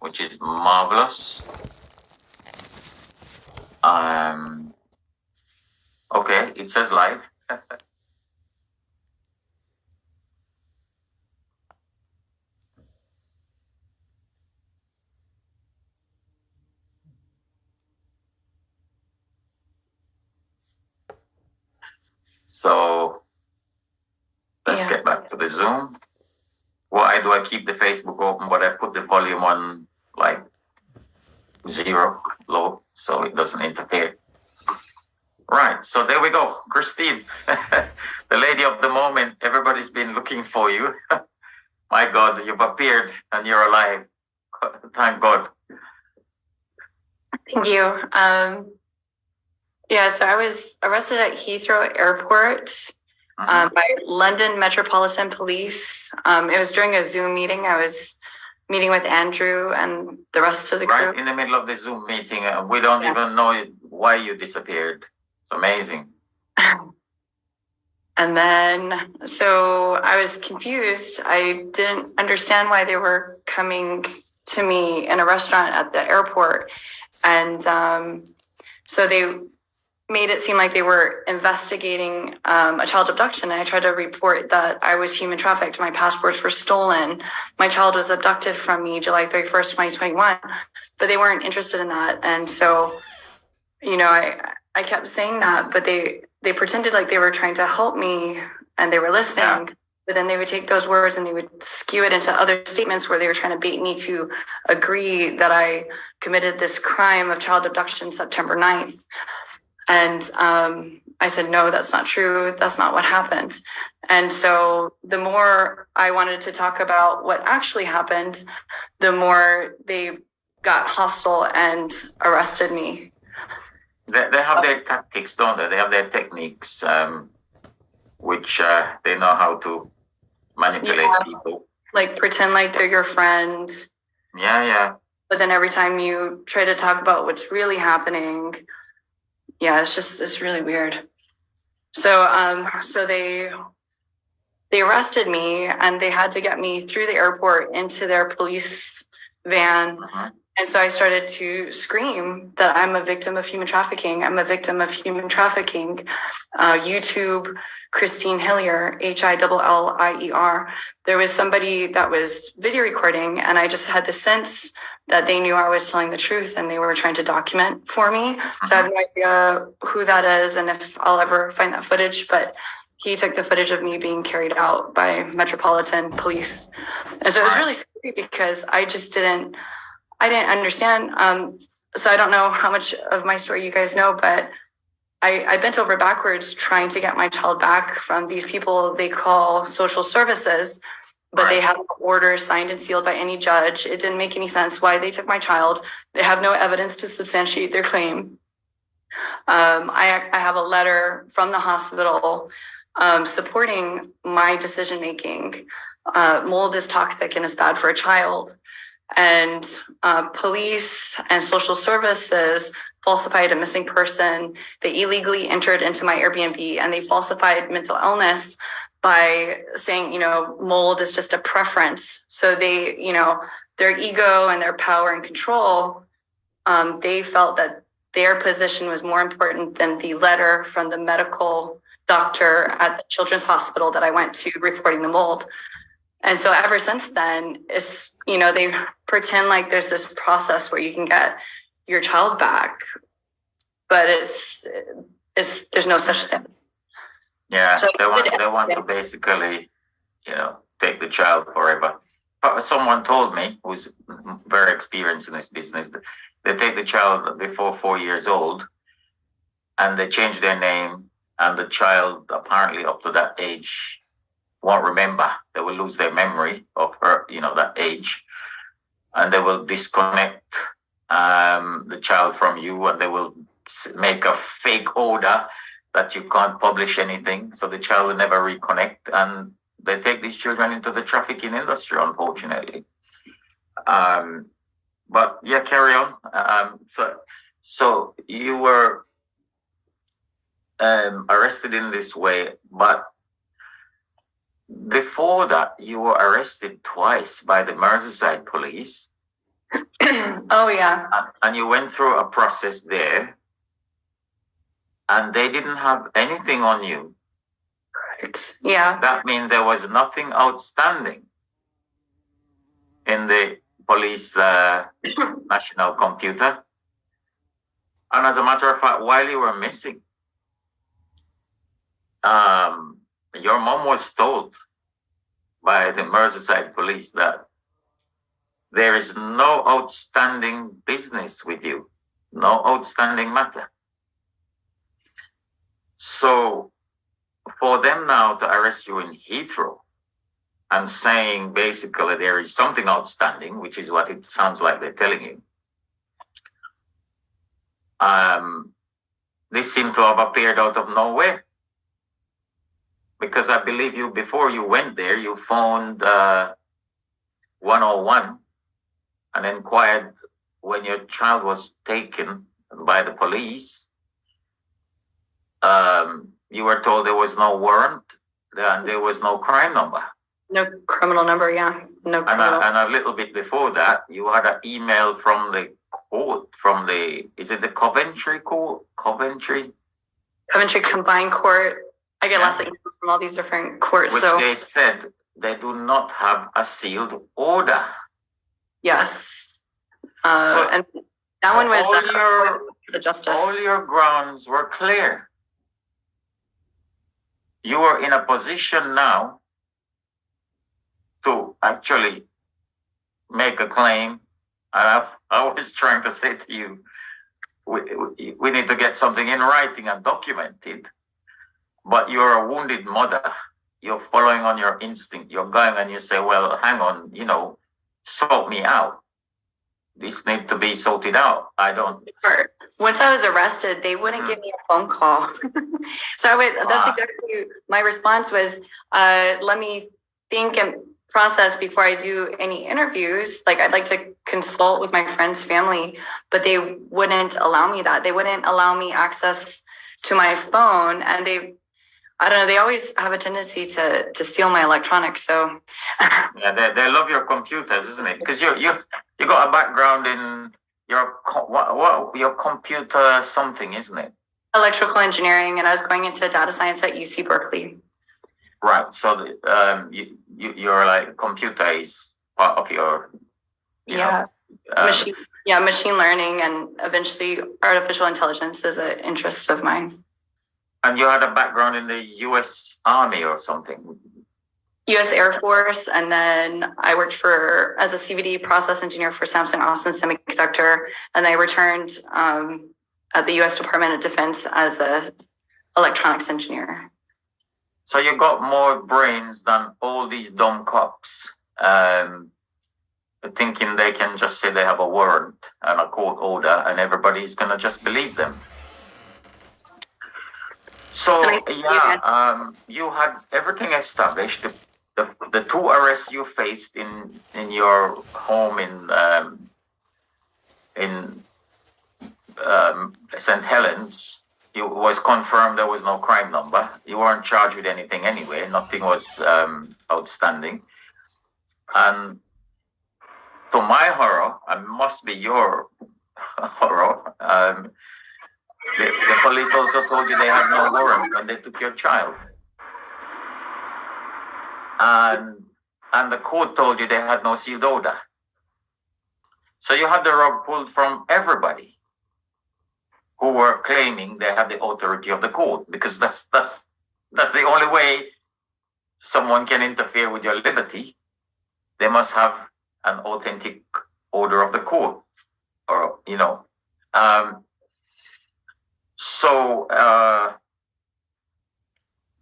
which is marvelous. Okay, it says live. So let's get back to the Zoom. Why do I keep the Facebook open, but I put the volume on like 0 low so it doesn't interfere? Right, so there we go. Christine, the lady of the moment. Everybody's been looking for you. My God, you've appeared and you're alive. Thank God. Thank you. So I was arrested at Heathrow Airport by London Metropolitan Police. It was during a Zoom meeting. I was meeting with Andrew and the rest of the crew. Right in the middle of the Zoom meeting. We don't even know why you disappeared. It's amazing. And then, so I was confused. I didn't understand why they were coming to me in a restaurant at the airport. And so they made it seem like they were investigating a child abduction. And I tried to report that I was human trafficked. My passports were stolen. My child was abducted from me July 31st, 2021. But they weren't interested in that. And so, I kept saying that, but they pretended like they were trying to help me and they were listening. Yeah. But then they would take those words and they would skew it into other statements where they were trying to bait me to agree that I committed this crime of child abduction September 9th. And I said, no, that's not true. That's not what happened. And so the more I wanted to talk about what actually happened, the more they got hostile and arrested me. They have their tactics, don't they? They have their techniques, which they know how to manipulate people. Like pretend like they're your friend. Yeah. But then every time you try to talk about what's really happening, it's really weird. So they arrested me and they had to get me through the airport into their police van. Uh-huh. And so I started to scream that I'm a victim of human trafficking. I'm a victim of human trafficking. YouTube, Christine Hillier, Hillier. There was somebody that was video recording, and I just had the sense that they knew I was telling the truth and they were trying to document for me. So I have no idea who that is and if I'll ever find that footage, but he took the footage of me being carried out by Metropolitan Police. And so it was really scary because I didn't understand. So I don't know how much of my story you guys know, but I bent over backwards trying to get my child back from these people they call social services, but they have no order signed and sealed by any judge. It didn't make any sense why they took my child. They have no evidence to substantiate their claim. I have a letter from the hospital supporting my decision-making. Mold is toxic and is bad for a child. And police and social services falsified a missing person. They illegally entered into my Airbnb and they falsified mental illness by saying, mold is just a preference. So they, their ego and their power and control, they felt that their position was more important than the letter from the medical doctor at the children's hospital that I went to reporting the mold. And so ever since then, it's, they pretend like there's this process where you can get your child back, but there's no such thing. Yeah, so they want to basically, take the child forever. But someone told me, who's very experienced in this business, that they take the child before 4 years old and they change their name, and the child apparently up to that age won't remember. They will lose their memory of her, that age, and they will disconnect the child from you, and they will make a fake order that you can't publish anything, so the child will never reconnect, and they take these children into the trafficking industry, unfortunately. But yeah, carry on. So you were arrested in this way, but before that, you were arrested twice by the Merseyside police. Oh, yeah. And you went through a process there, and they didn't have anything on you. Right. Yeah. That means there was nothing outstanding in the police national computer. And as a matter of fact, while you were missing, your mom was told by the Merseyside police that there is no outstanding business with you, no outstanding matter. So for them now to arrest you in Heathrow and saying basically there is something outstanding, which is what it sounds like they're telling you, this seemed to have appeared out of nowhere. Because I believe you, before you went there, you phoned 101 and inquired when your child was taken by the police. You were told there was no warrant and there was no crime number. No criminal number, yeah. No criminal. And a little bit before that, you had an email from the court, is it the Coventry Court? Coventry Combined Court. I get lots of emails from all these different courts. Which they said they do not have a sealed order. Yes. And that one was the justice. All your grounds were clear. You are in a position now to actually make a claim. And I was trying to say to you, we need to get something in writing and documented. But you're a wounded mother. You're following on your instinct. You're going and you say, well, hang on, sort me out. This needs to be sorted out. I don't. Once I was arrested, they wouldn't give me a phone call. So that's exactly my response was, let me think and process before I do any interviews. Like, I'd like to consult with my friend's family, but they wouldn't allow me that. They wouldn't allow me access to my phone. And I don't know, they always have a tendency to steal my electronics. So yeah, they love your computers, isn't it? Because you got a background in your computer something, isn't it? Electrical engineering, and I was going into data science at UC Berkeley. Right. So you're like, computer is part of your machine learning, and eventually artificial intelligence is an interest of mine. And you had a background in the U.S. Army or something? U.S. Air Force, and then I worked as a CVD process engineer for Samsung Austin Semiconductor, and I returned at the U.S. Department of Defense as a electronics engineer. So you got more brains than all these dumb cops, thinking they can just say they have a warrant and a court order, and everybody's gonna just believe them. So you had everything established. The two arrests you faced in your home in St. Helens, it was confirmed there was no crime number. You weren't charged with anything anyway. Nothing was outstanding. And to my horror, and must be your horror, the police also told you they had no warrant when they took your child. And the court told you they had no sealed order. So you had the rug pulled from everybody who were claiming they had the authority of the court, because that's the only way someone can interfere with your liberty. They must have an authentic order of the court, or So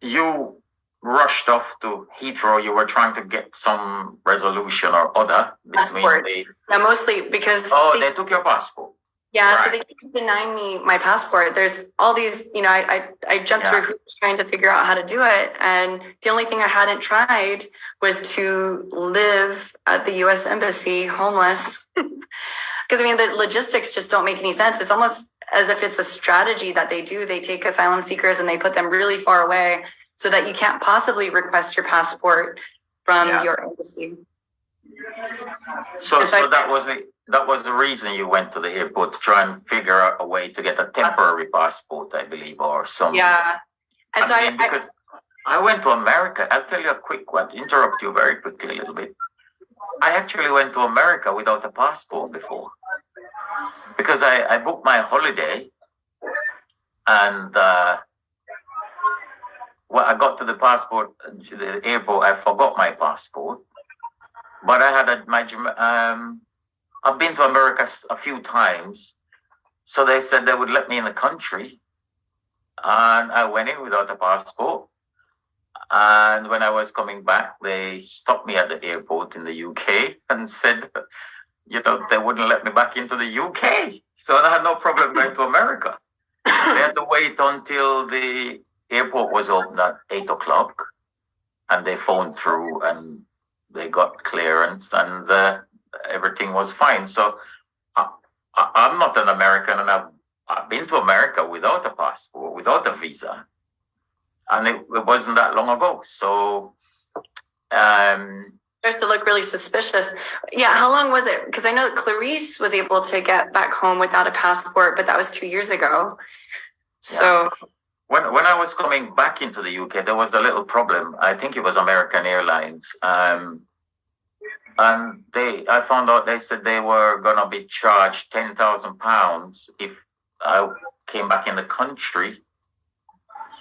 you rushed off to Heathrow. You were trying to get some resolution or other between mostly because they took your passport. Yeah, right. So they keep denying me my passport. There's all these, I jumped through hoops trying to figure out how to do it. And the only thing I hadn't tried was to live at the U.S. Embassy homeless. Because, the logistics just don't make any sense. It's almost as if it's a strategy that they do. They take asylum seekers and they put them really far away so that you can't possibly request your passport from your embassy. So that was the reason you went to the airport, to try and figure out a way to get a temporary passport, I believe, or some. Yeah. And because I went to America. I'll tell you a quick one, interrupt you very quickly a little bit. I actually went to America without a passport before, because I booked my holiday, and when I got to the airport, I forgot my passport. But I had I've been to America a few times, so they said they would let me in the country, and I went in without a passport. And when I was coming back, they stopped me at the airport in the UK and said, they wouldn't let me back into the UK. So I had no problem going to America. They had to wait until the airport was open at 8:00, and they phoned through and they got clearance, and everything was fine. So I'm not an American, and I've been to America without a passport, without a visa. And it wasn't that long ago. So starts to look really suspicious. Yeah, how long was it? Because I know that Clarice was able to get back home without a passport, but that was 2 years ago. So when I was coming back into the UK, there was a little problem. I think it was American Airlines. And I found out they said they were gonna be charged £10,000 if I came back in the country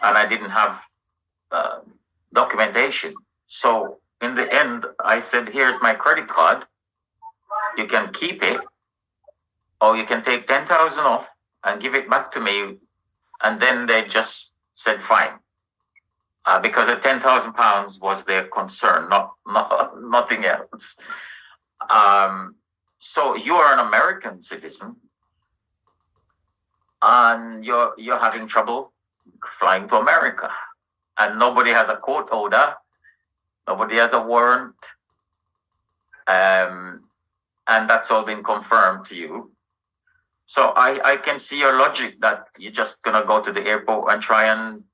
and I didn't have documentation. So in the end, I said, here's my credit card. You can keep it, or you can take 10,000 off and give it back to me. And then they just said, fine. Because the £10,000 was their concern, not nothing else. So you are an American citizen, and you're having trouble flying to America, and nobody has a court order, nobody has a warrant, and that's all been confirmed to you. So I can see your logic that you're just gonna go to the airport and try and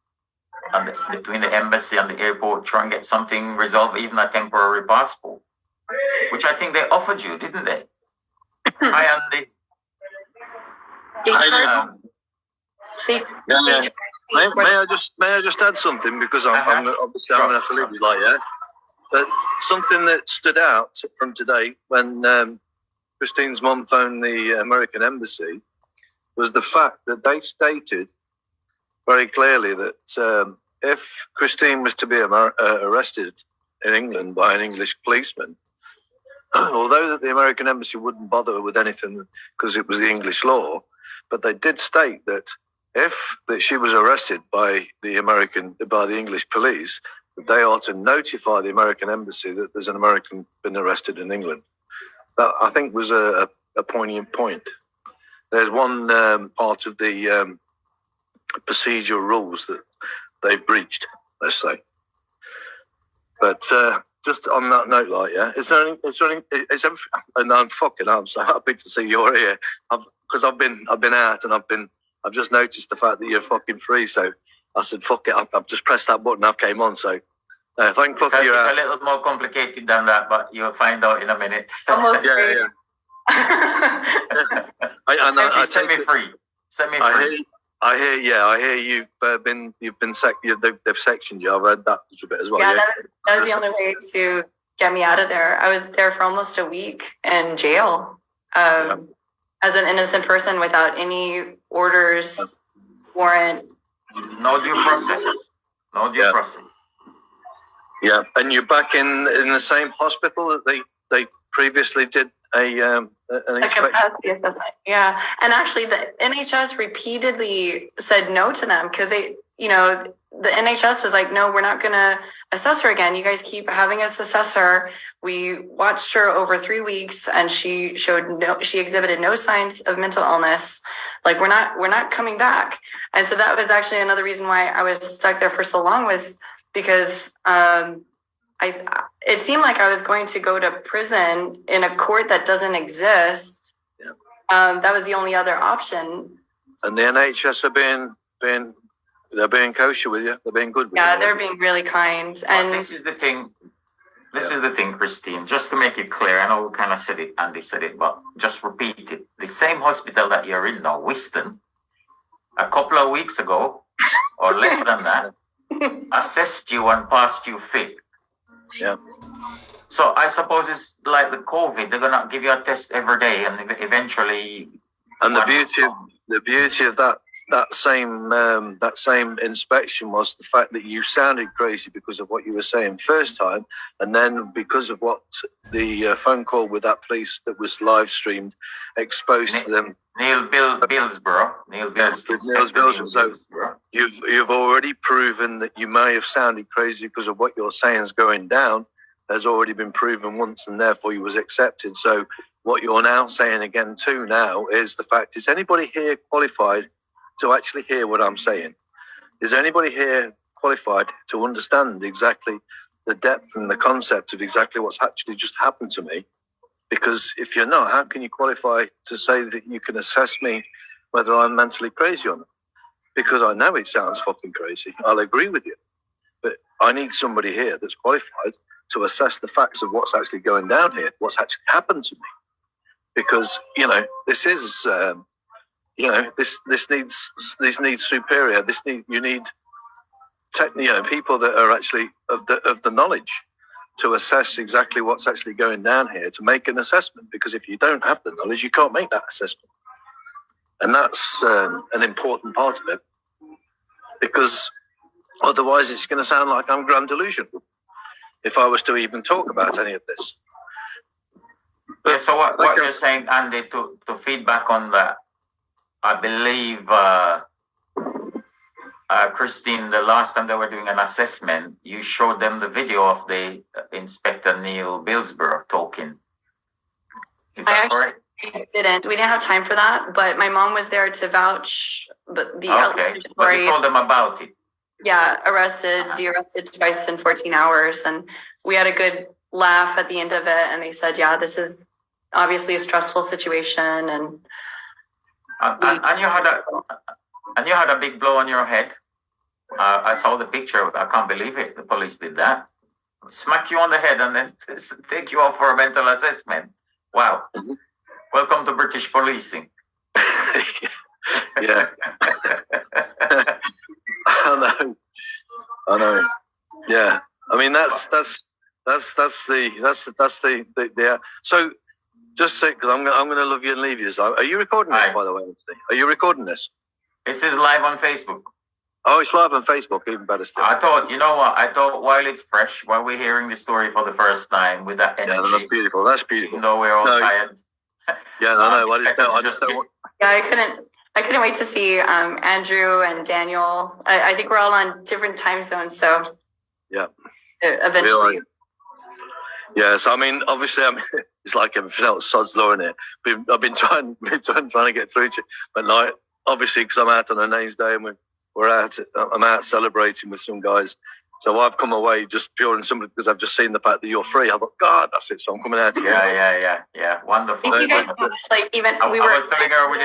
between the embassy and the airport, try and get something resolved, even a temporary passport, which I think they offered you, didn't they? Hi, Andy. May I just add something, because I'm obviously I'm going to leave you like that. But something that stood out from today when Christine's mum phoned the American embassy was the fact that they stated very clearly that if Christine was to be arrested in England by an English policeman, although that the American embassy wouldn't bother with anything because it was the English law, but they did state that if that she was arrested by the English police, that they are to notify the American embassy that there's an American been arrested in England. That, I think, was a poignant point. There's one part of the procedural rules that they've breached, let's say. But just on that note, and I'm so happy to see you're here, because I've been out, and I've just noticed the fact that you're fucking free. So I said, fuck it, I've just pressed that button, I've came on. So thank fuck you. It's a little more complicated than that, but you'll find out in a minute. Almost free. Yeah. Set me free. I hear you've they've sectioned you. I've read that a bit as well. Yeah, that was the only way to get me out of there. I was there for almost a week in jail as an innocent person without any orders, warrant. No due process. Process. Yeah, and you're back in the same hospital that they previously did an inspection. Capacity assessment. Yeah, and actually, the NHS repeatedly said no to them because the NHS was like, no, we're not going to assess her again. You guys keep having us assess her. We watched her over 3 weeks, and she exhibited no signs of mental illness. Like, we're not coming back. And so that was actually another reason why I was stuck there for so long, was because it seemed like I was going to go to prison in a court that doesn't exist. Yeah. That was the only other option. And the NHS are they're being kosher with you. They're being good with you. Yeah, they're being really kind. And this is the thing. This is the thing, Christine, just to make it clear, I know we kind of said it, Andy said it, but just repeat it. The same hospital that you're in now, Whiston, a couple of weeks ago, or less than that, assessed you and passed you fit. Yeah. So I suppose it's like the COVID, they're going to give you a test every day and eventually... And the beauty of that same inspection was the fact that you sounded crazy because of what you were saying first time, and then because of what the phone call with that police that was live streamed exposed to them. Neil Billsborough. So you've already proven that you may have sounded crazy because of what you're saying is going down. Has already been proven once, and therefore you was accepted. So what you're now saying again too now is the fact, is anybody here qualified to actually hear what I'm saying? Is anybody here qualified to understand exactly the depth and the concept of exactly what's actually just happened to me? Because if you're not, how can you qualify to say that you can assess me whether I'm mentally crazy or not? Because I know it sounds fucking crazy. I'll agree with you. But I need somebody here that's qualified to assess the facts of what's actually going down here, what's actually happened to me. Because, this is, this needs superior. You need people that are actually of the knowledge to assess exactly what's actually going down here, to make an assessment. Because if you don't have the knowledge, you can't make that assessment. And that's an important part of it. Because otherwise it's going to sound like I'm grand delusional if I was to even talk about any of this. Yeah, so what you're saying, Andy, to feedback on that, I believe, Christine, the last time they were doing an assessment, you showed them the video of the Inspector Neil Billsborough talking. Is that correct? I didn't. We didn't have time for that, but my mom was there to vouch. But Okay, but you told them about it. Yeah, de-arrested twice in 14 hours. And we had a good laugh at the end of it. And they said, yeah, this is obviously a stressful situation. And you had a big blow on your head. I saw the picture. I can't believe it. The police did that. Smack you on the head and then take you off for a mental assessment. Wow. Mm-hmm. Welcome to British policing. Yeah. I know. Yeah. I mean, that's the So, just say, because I'm going to love you and leave you. So, are you recording this, by the way? Are you recording this? It is live on Facebook. Oh, it's live on Facebook. Even better still. I thought while it's fresh, while we're hearing the story for the first time with that energy. Yeah, that's beautiful. That's beautiful. Even though we're all tired. Yeah, I know. I couldn't wait to see Andrew and Daniel. I think we're all on different time zones, so yeah, eventually. Yeah, so I mean, obviously, it's like everything else, sod's law in it. I've been trying to get through to at night, obviously, because I'm out on a names day and I'm out celebrating with some guys. So I've come away just pure and simple because I've just seen the fact that you're free. I thought, God, that's it. So I'm coming out. Yeah. Wonderful. Thank you guys so much. Like I was telling her we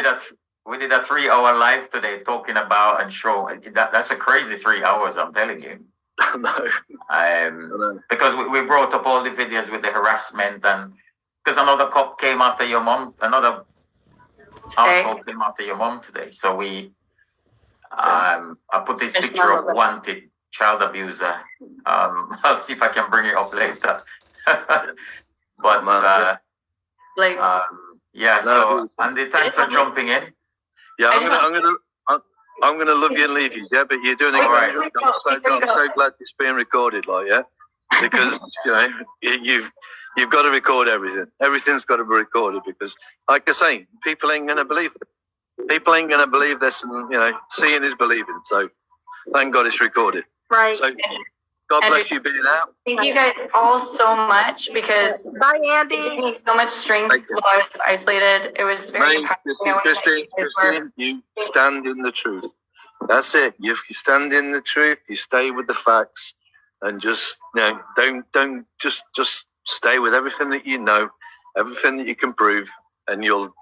did a 3-hour live today talking about and show. That's a crazy 3 hours. I'm telling you. No. Because we brought up all the videos with the harassment, and because another cop came after your mom, another household came after your mom today. So I put this picture of wanted child abuser. I'll see if I can bring it up later. But so Andy, thanks for jumping in. Yeah, I'm gonna love you and leave you. Yeah, but you're doing it right. I'm so glad it's being recorded, because you've got to record everything. Everything's got to be recorded because, like I say, people ain't gonna believe it. People ain't gonna believe this, and seeing is believing. So, thank God it's recorded. Right. So, God bless you being out. Thank you guys all so much because bye, Andy. It gave me so much strength while I was isolated. It was very Christine, you stand in the truth. That's it. You stand in the truth. You stay with the facts, and just don't just stay with everything that you know, everything that you can prove, and you're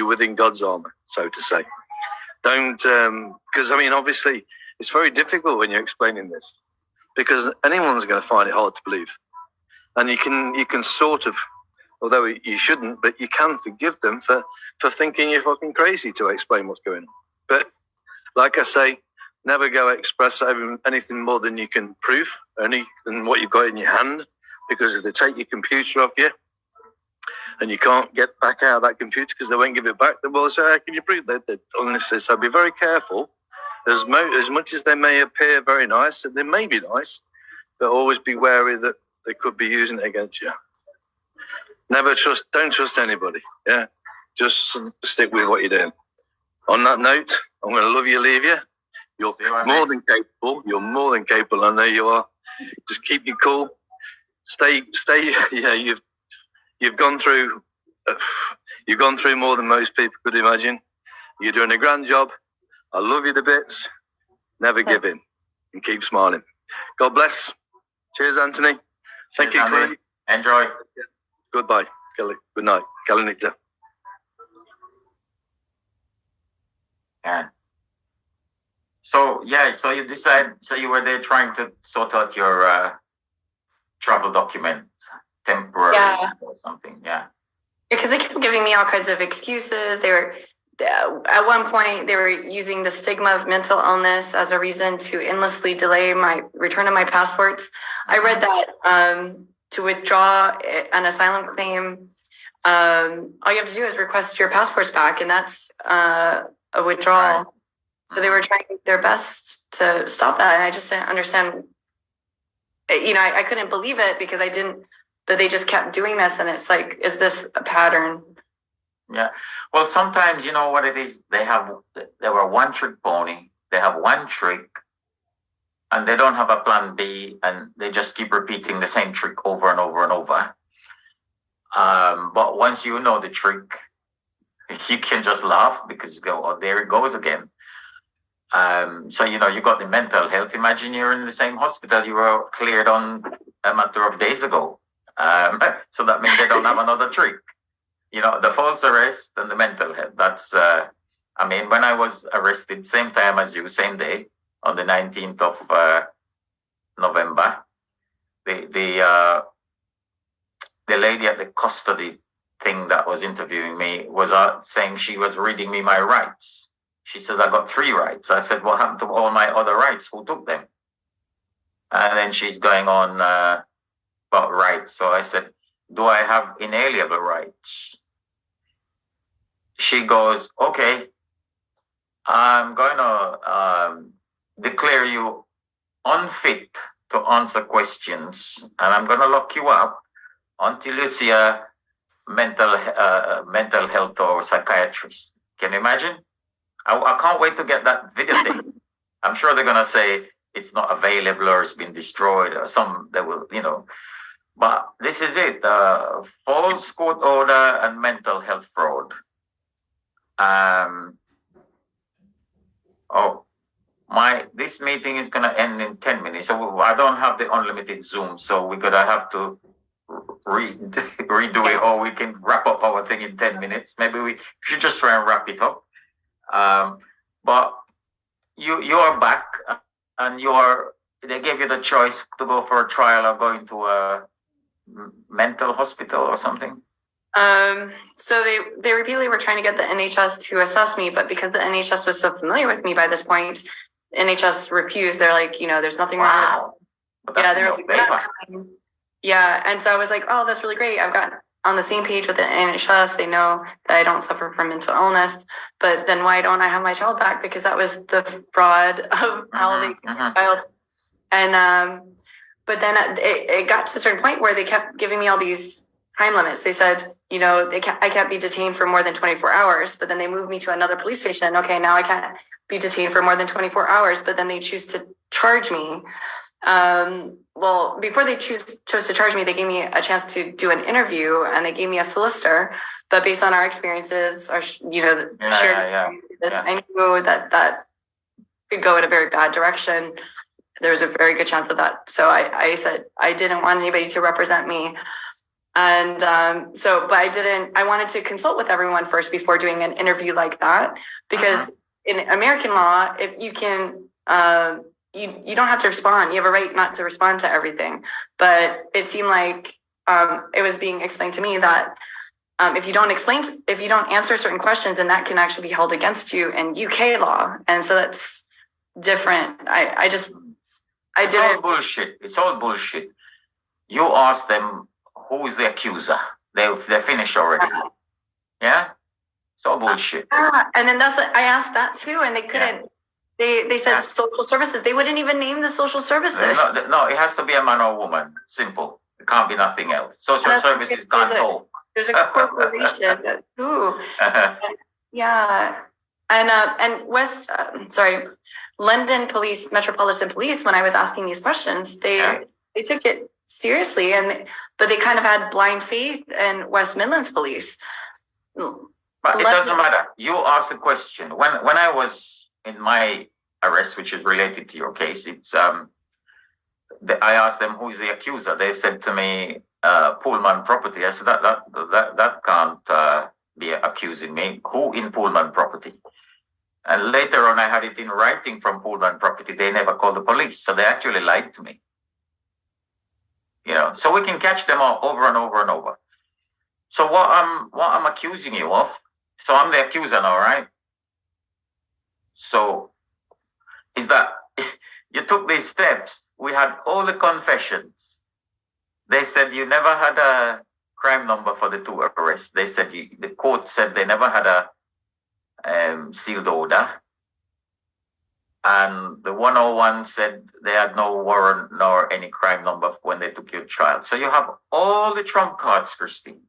within God's armor, so to say. Don't because obviously it's very difficult when you're explaining this. Because anyone's going to find it hard to believe. and you can sort of, although you shouldn't, but you can forgive them for thinking you're fucking crazy to explain what's going on. But like I say, never go express anything more than you can prove, only than what you've got in your hand, because if they take your computer off you and you can't get back out of that computer because they won't give it back, then well, so how can you prove that? Honestly, so be very careful. As much as they may appear very nice, and they may be nice, but always be wary that they could be using it against you. Don't trust anybody. Yeah, just stick with what you're doing. On that note, I'm going to love you, leave you. You're more than capable. You're more than capable. I know you are. Just keep you cool. Stay. Yeah, you've gone through. You've gone through more than most people could imagine. You're doing a grand job. I love you to bits. Never give in and keep smiling. God bless. Cheers, Anthony. Thank you, Chloe. Enjoy. Goodbye, Kelly. Good night. Kalinita. Yeah. So you decide. So you were there trying to sort out your travel document, temporary or something. Yeah. Because they kept giving me all kinds of excuses. They were, at one point, they were using the stigma of mental illness as a reason to endlessly delay my return of my passports. I read that to withdraw an asylum claim, all you have to do is request your passports back, and that's a withdrawal. Right. So they were trying their best to stop that, and I just didn't understand. I couldn't believe it because I didn't. But they just kept doing this, and it's like, is this a pattern? Yeah. Well, sometimes you know what it is. They were one trick pony. They have one trick, and they don't have a plan B, and they just keep repeating the same trick over and over and over. But once you know the trick, you can just laugh because you go, oh, there it goes again. So you got the mental health. Imagine you're in the same hospital you were cleared on a matter of days ago. So that means they don't have another trick. The false arrest and the mental health. That's, when I was arrested, same time as you, same day, on the 19th of November, the lady at the custody thing that was interviewing me was saying she was reading me my rights. She says, I got 3 rights. I said, what happened to all my other rights? Who took them? And then she's going on about rights. So I said, do I have inalienable rights? She goes, okay, I'm going to declare you unfit to answer questions, and I'm going to lock you up until you see a mental health or psychiatrist. Can you imagine? I can't wait to get that video thing. I'm sure they're going to say it's not available or it's been destroyed or they will, But this is it, false court order and mental health fraud. This meeting is going to end in 10 minutes. So I don't have the unlimited Zoom. So we're going to have to redo it, or we can wrap up our thing in 10 minutes. Maybe we should just try and wrap it up. But you are back, and they gave you the choice to go for a trial or go into a mental hospital or something. So they repeatedly were trying to get the NHS to assess me, but because the NHS was so familiar with me by this point, NHS refused. They're like, there's nothing wrong. Yeah, they're like, yeah, and so I was like, oh, that's really great. I've got on the same page with the NHS. They know that I don't suffer from mental illness, but then why don't I have my child back? Because that was the fraud of how they took my child. And but then it got to a certain point where they kept giving me all these time limits. They said, I can't be detained for more than 24 hours, but then they moved me to another police station. Okay, now I can't be detained for more than 24 hours, but then they choose to charge me. Well, before they chose to charge me, they gave me a chance to do an interview, and they gave me a solicitor. But based on our experiences, I knew that could go in a very bad direction. There was a very good chance of that. So I said I didn't want anybody to represent me. And but I wanted to consult with everyone first before doing an interview like that, because in American law, if you can, you don't have to respond. You have a right not to respond to everything. But it seemed like it was being explained to me that if you don't answer certain questions, then that can actually be held against you in UK law, and so that's different. It's all bullshit. It's all bullshit. You ask them who is the accuser. They're finished already. Yeah, it's all bullshit. And then I asked that too, and they couldn't. Yeah. They said social services. They wouldn't even name the social services. No, it has to be a man or woman. Simple. It can't be nothing else. Social services can't talk. There's a corporation that yeah, and London Police, Metropolitan Police. When I was asking these questions, they took it seriously, but they kind of had blind faith in West Midlands Police. But it doesn't matter. You asked the question. When I was in my arrest, which is related to your case, it's I asked them who is the accuser. They said to me, Pullman Property. I said that can't be accusing me. Who in Pullman Property? And later on, I had it in writing from Pullman Property. They never called the police, so they actually lied to me. So we can catch them all over and over and over. So what I'm accusing you of? So I'm the accuser now, right? So is that you took these steps? We had all the confessions. They said you never had a crime number for the 2 arrests. They said the court said they never had a sealed order. And the 101 said they had no warrant nor any crime number when they took your trial. So you have all the trump cards, Christine.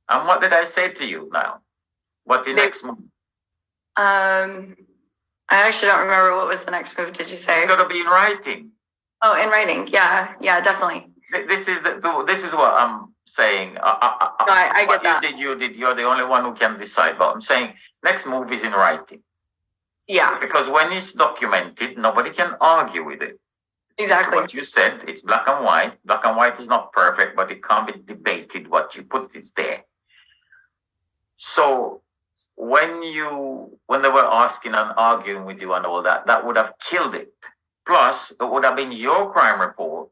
And what did I say to you now? What the next move? I actually don't remember what was the next move. Did you say? It's got to be in writing. Oh, in writing. Yeah, definitely. This is what I'm saying. No, I get that. You did. You're the only one who can decide. But I'm saying next move is in writing. Yeah. Because when it's documented, nobody can argue with it. Exactly. It's what you said, it's black and white. Black and white is not perfect, but it can't be debated. What you put is there. So when they were asking and arguing with you and all that, that would have killed it. Plus, it would have been your crime report.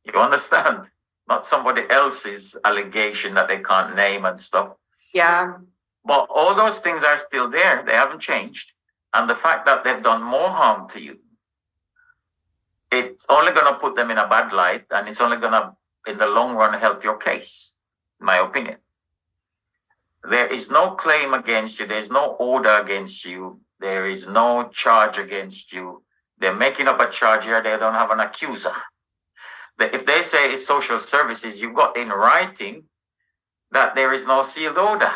You understand? Not somebody else's allegation that they can't name and stuff. Yeah. But all those things are still there. They haven't changed. And the fact that they've done more harm to you, it's only going to put them in a bad light, and it's only going to, in the long run, help your case, in my opinion. There is no claim against you. There's no order against you. There is no charge against you. They're making up a charge here. They don't have an accuser. If they say it's social services, you've got in writing that there is no sealed order.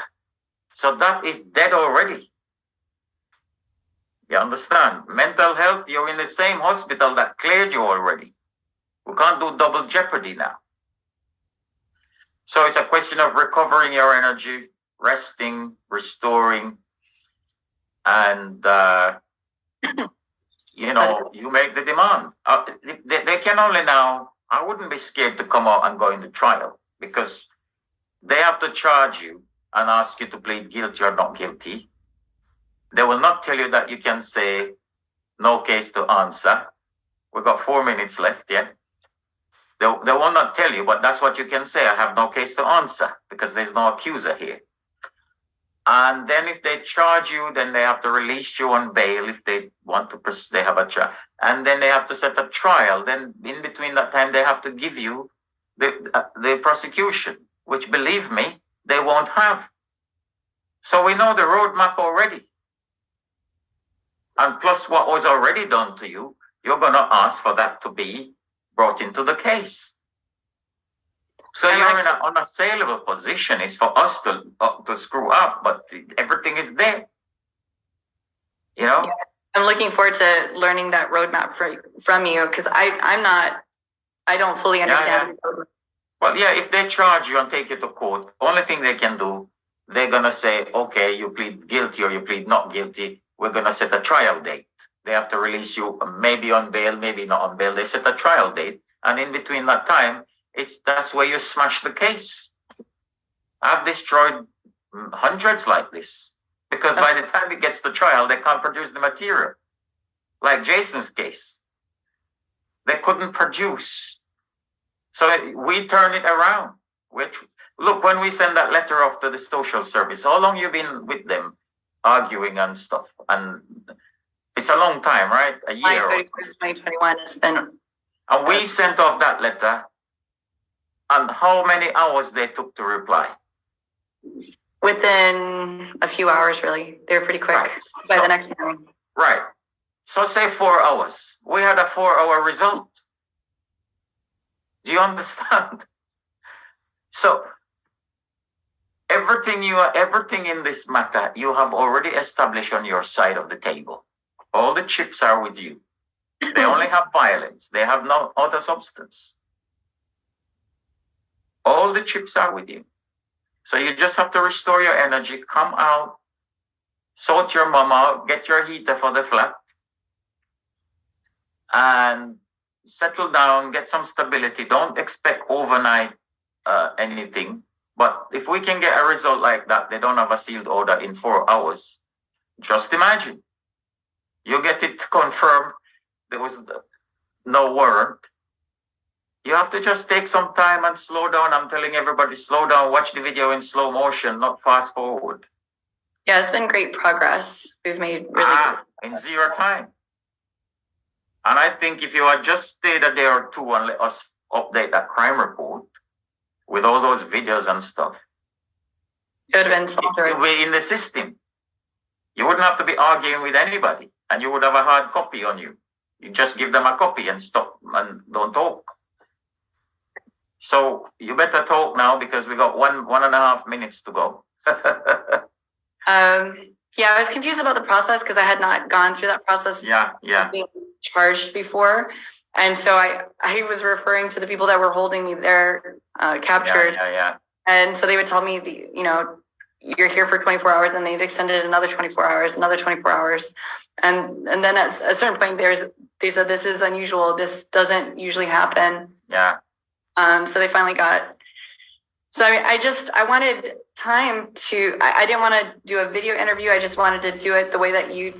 So that is dead already. You understand? Mental health, you're in the same hospital that cleared you already. We can't do double jeopardy now. So it's a question of recovering your energy, resting, restoring, and, you make the demand. They can only now, I wouldn't be scared to come out and go into trial, because they have to charge you and ask you to plead guilty or not guilty. They will not tell you that you can say no case to answer. We've got 4 minutes left, yeah? They will not tell you, but that's what you can say. I have no case to answer because there's no accuser here. And then if they charge you, then they have to release you on bail if they want to, they have a trial. And then they have to set a trial. Then in between that time, they have to give you the prosecution, which, believe me, they won't have. So we know the roadmap already. And plus what was already done to you, you're going to ask for that to be brought into the case. So you're in an unassailable position. It's for us to screw up, but everything is there. I'm looking forward to learning that roadmap from you, because I don't fully understand. Yeah. Well, yeah, if they charge you and take you to court, only thing they can do, they're going to say, okay, you plead guilty or you plead not guilty. We're going to set a trial date. They have to release you maybe on bail, maybe not on bail. They set a trial date. And in between that time, that's where you smash the case. I've destroyed hundreds like this, because by the time it gets to trial, they can't produce the material. Like Jason's case. They couldn't produce. So we turn it around. Look, when we send that letter off to the social service, how long you been with them arguing and stuff? And it's a long time, right? A year or so. 2021 has been. And we sent off that letter, and how many hours they took to reply? Within a few hours, really. They were pretty quick by the next morning. Right. So say 4 hours. We had a 4-hour result. Do you understand? So everything in this matter, you have already established on your side of the table. All the chips are with you. They only have violence. They have no other substance. All the chips are with you. So you just have to restore your energy, come out, sort your mom out, get your heater for the flat, and settle down, get some stability. Don't expect overnight anything. But if we can get a result like that, they don't have a sealed order in 4 hours. Just imagine. You get it confirmed. There was no warrant. You have to just take some time and slow down. I'm telling everybody, slow down, watch the video in slow motion, not fast forward. Yeah, it's been great progress. We've made really in 0 time. And I think if you had just stayed a day or two and let us update that crime report with all those videos and stuff, it would have been solved. It would be in the system. You wouldn't have to be arguing with anybody, and you would have a hard copy on you. You just give them a copy and stop and don't talk. So you better talk now, because we got 1.5 minutes to go. Yeah, I was confused about the process because I had not gone through that process. Yeah. Being charged before, and so I was referring to the people that were holding me there, captured. Yeah. And so they would tell me, you're here for 24 hours, and they'd extend it another 24 hours, another 24 hours, and then at a certain point, they said this is unusual. This doesn't usually happen. Yeah. So they finally got. So I wanted time to. I didn't want to do a video interview. I just wanted to do it the way that you.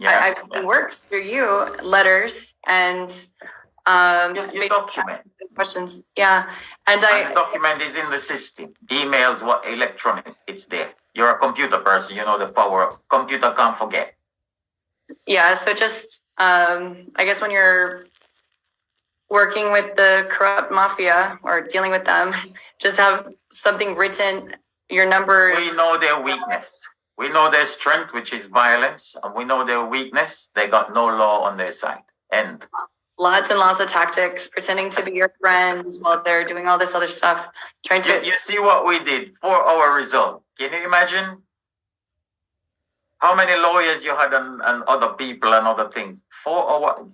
I've seen works through you, letters and you document questions. Yeah, and the document is in the system. Emails, what electronic? It's there. You're a computer person. You know the power. Computer can't forget. Yeah. So just I guess when you're working with the corrupt mafia or dealing with them, just have something written, your numbers. We know their weakness. We know their strength, which is violence, and we know their weakness. They got no law on their side. End. Lots and lots of tactics, pretending to be your friends while they're doing all this other stuff. Trying to. You see what we did? 4-hour result. Can you imagine? How many lawyers you had and other people and other things? 4 hour,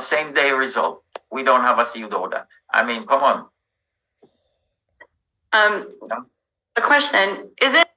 same day result. We don't have a sealed order. I mean, come on. A question: is it